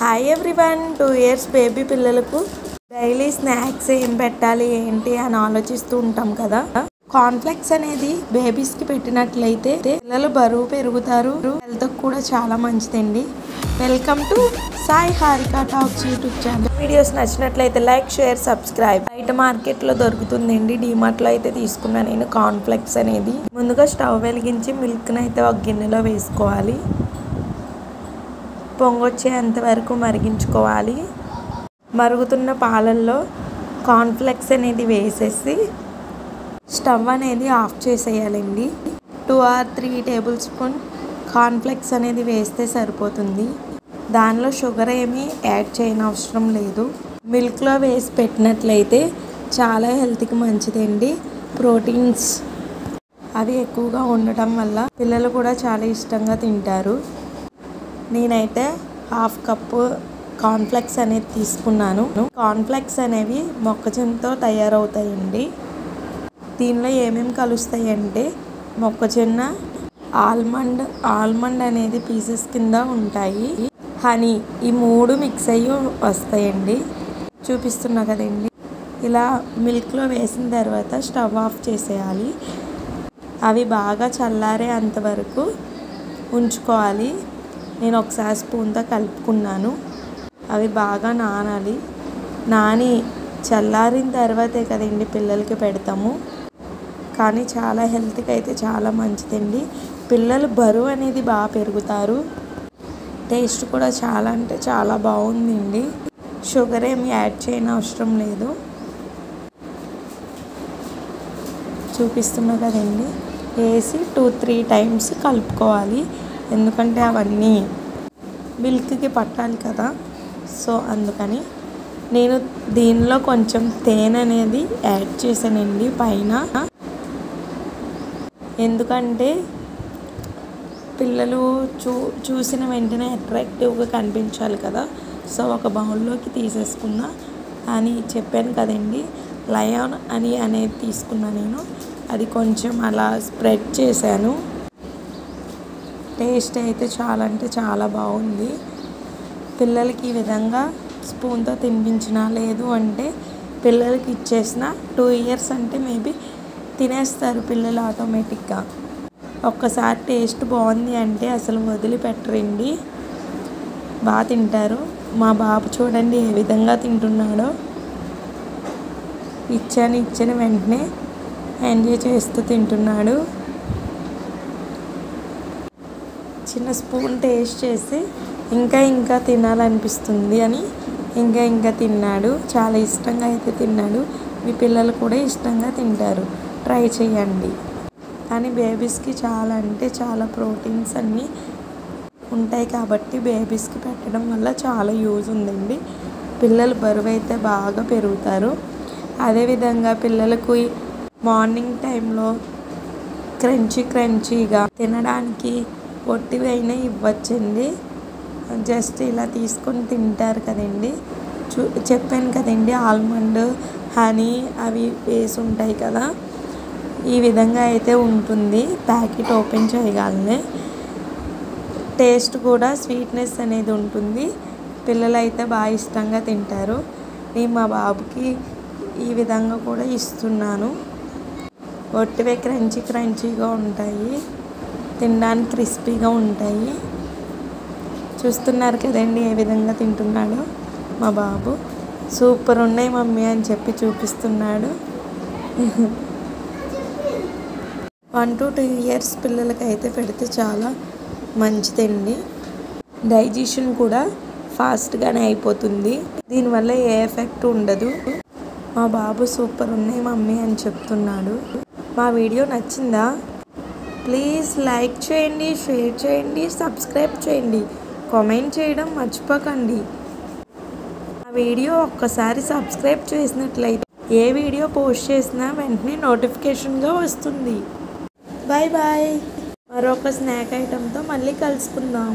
Hi everyone 2 years baby పిల్లలకు daily snacks ఏం పెట్టాలి ఏంటి అని ఆలోచిస్తూ ఉంటాం కదా. కార్న్‌ఫ్లెక్స్ అనేది బేబీస్కి పెట్టినట్లయితే పిల్లలు బరువు పెరుగుతారు, హెల్త్ కూడా చాలా మంచిదండి. Welcome to Sai Harika talks YouTube channel. Videos నచ్చినట్లయితే లైక్, షేర్, సబ్స్క్రైబ్. బయట మార్కెట్లో దొరుకుతుందండి, డీమార్ట్లో అయితే తీసుకున్నా నేను కార్న్‌ఫ్లెక్స్ అనేది. ముందుగా స్టవ్ వెలిగించి మిల్క్ని అయితే ఒక గిన్నెలో వేసుకోవాలి. పొంగొచ్చేంత వరకు మరిగించుకోవాలి. మరుగుతున్న పాలల్లో కార్న్‌ఫ్లెక్స్ అనేది వేసేసి స్టవ్ అనేది ఆఫ్ చేసేయాలండి. 2 or 3 టేబుల్ స్పూన్ కార్న్‌ఫ్లెక్స్ అనేది వేస్తే సరిపోతుంది. దానిలో షుగర్ ఏమీ యాడ్ చేయనవసరం లేదు. మిల్క్లో వేసి పెట్టినట్లయితే చాలా హెల్త్కి మంచిదండి. ప్రోటీన్స్ అవి ఎక్కువగా ఉండటం వల్ల పిల్లలు కూడా చాలా ఇష్టంగా తింటారు. నేనైతే 1/2 కప్పు కార్న్‌ఫ్లెక్స్ అనేది తీసుకున్నాను. కార్న్‌ఫ్లెక్స్ అనేవి మొక్కజొన్నతో తయారవుతాయండి. దీనిలో ఏమేమి కలుస్తాయి అంటే మొక్కజొన్న, ఆల్మండ్ అనేది పీసెస్ కింద ఉంటాయి, హనీ, ఈ 3 మిక్స్ అయ్యి వస్తాయండి. చూపిస్తున్నా కదండి. ఇలా మిల్క్లో వేసిన తర్వాత స్టవ్ ఆఫ్ చేసేయాలి. అవి బాగా చల్లారే అంతవరకు ఉంచుకోవాలి. నేను ఒకసారి స్పూన్తో కలుపుకున్నాను. అవి బాగా నానాలి. నాని చల్లారిన తర్వాతే కదండి పిల్లలకి పెడతాము. కానీ చాలా హెల్త్కి అయితే చాలా మంచిదండి. పిల్లలు బరువు అనేది బాగా పెరుగుతారు. టేస్ట్ కూడా చాలా అంటే చాలా బాగుందండి. షుగర్ ఏమి యాడ్ చేయని అవసరం లేదు. చూపిస్తున్నా కదండి. వేసి 2-3 టైమ్స్ కలుపుకోవాలి. ఎందుకంటే అవన్నీ మిల్క్కి పట్టాలి కదా. సో అందుకని నేను దీనిలో కొంచెం తేనె అనేది యాడ్ చేశానండి పైన. ఎందుకంటే పిల్లలు చూసిన వెంటనే అట్రాక్టివ్గా కనిపించాలి కదా. సో ఒక బౌల్లోకి తీసేసుకున్నా అని చెప్పాను కదండి. లయన్ అనేది తీసుకున్నా నేను. అది కొంచెం అలా స్ప్రెడ్ చేశాను. టేస్ట్ అయితే చాలా అంటే చాలా బాగుంది. పిల్లలకి ఈ విధంగా స్పూన్తో తినిపించినా, లేదు అంటే పిల్లలకి ఇచ్చేసిన 2 ఇయర్స్ అంటే మేబీ తినేస్తారు పిల్లలు ఆటోమేటిక్గా. ఒక్కసారి టేస్ట్ బాగుంది అంటే అసలు వదిలిపెట్టరండి, బాగా తింటారు. మా బాబు చూడండి ఏ విధంగా తింటున్నాడో. ఇచ్చిన వెంటనే ఎంజాయ్ చేస్తూ తింటున్నాడు. చిన్న స్పూన్ టేస్ట్ చేసి ఇంకా తినాలనిపిస్తుంది అని ఇంకా తిన్నాడు. చాలా ఇష్టంగా అయితే తిన్నాడు. మీ పిల్లలు కూడా ఇష్టంగా తింటారు, ట్రై చేయండి. కానీ బేబీస్కి చాలా అంటే చాలా ప్రోటీన్స్ అన్నీ ఉంటాయి కాబట్టి బేబీస్కి పెట్టడం వల్ల చాలా యూజ్ ఉందండి. పిల్లలు బరువు అయితే బాగా పెరుగుతారు. అదేవిధంగా పిల్లలకు మార్నింగ్ టైంలో క్రంచీగా తినడానికి పొట్టివైనా ఇవ్వచ్చండి. జస్ట్ ఇలా తీసుకొని తింటారు కదండి. చెప్పాను కదండి, ఆల్మండ్, హనీ అవి వేసి ఉంటాయి కదా. ఈ విధంగా అయితే ఉంటుంది. ప్యాకెట్ ఓపెన్ చేయగానే టేస్ట్ కూడా స్వీట్నెస్ అనేది ఉంటుంది. పిల్లలు అయితే బాగా ఇష్టంగా తింటారు. నేను మా బాబుకి ఈ విధంగా కూడా ఇస్తున్నాను. ఒట్టివే క్రంచీగా ఉంటాయి, తినడానికి క్రిస్పీగా ఉంటాయి. చూస్తున్నారు కదండి ఏ విధంగా తింటున్నాడో మా బాబు. సూపర్ ఉన్నాయి మమ్మీ అని చెప్పి చూపిస్తున్నాడు. 1 to 2 ఇయర్స్ పిల్లలకైతే పెడితే చాలా మంచిదండి. డైజెషన్ కూడా ఫాస్ట్గానే అయిపోతుంది. దీనివల్ల ఏ ఎఫెక్ట్ ఉండదు. మా బాబు సూపర్ ఉన్నాయి మమ్మీ అని చెప్తున్నాడు. మా వీడియో నచ్చిందా? ప్లీజ్ లైక్ చేయండి, షేర్ చేయండి, సబ్స్క్రైబ్ చేయండి, కామెంట్ చేయడం మర్చిపోకండి. ఆ వీడియో ఒక్కసారి సబ్స్క్రైబ్ చేసినట్లయితే ఏ వీడియో పోస్ట్ చేసినా వెంటనే నోటిఫికేషన్గా వస్తుంది. Bye bye. మరొక స్నాక్ ఐటెంతో మళ్ళీ కలుసుకుందాం.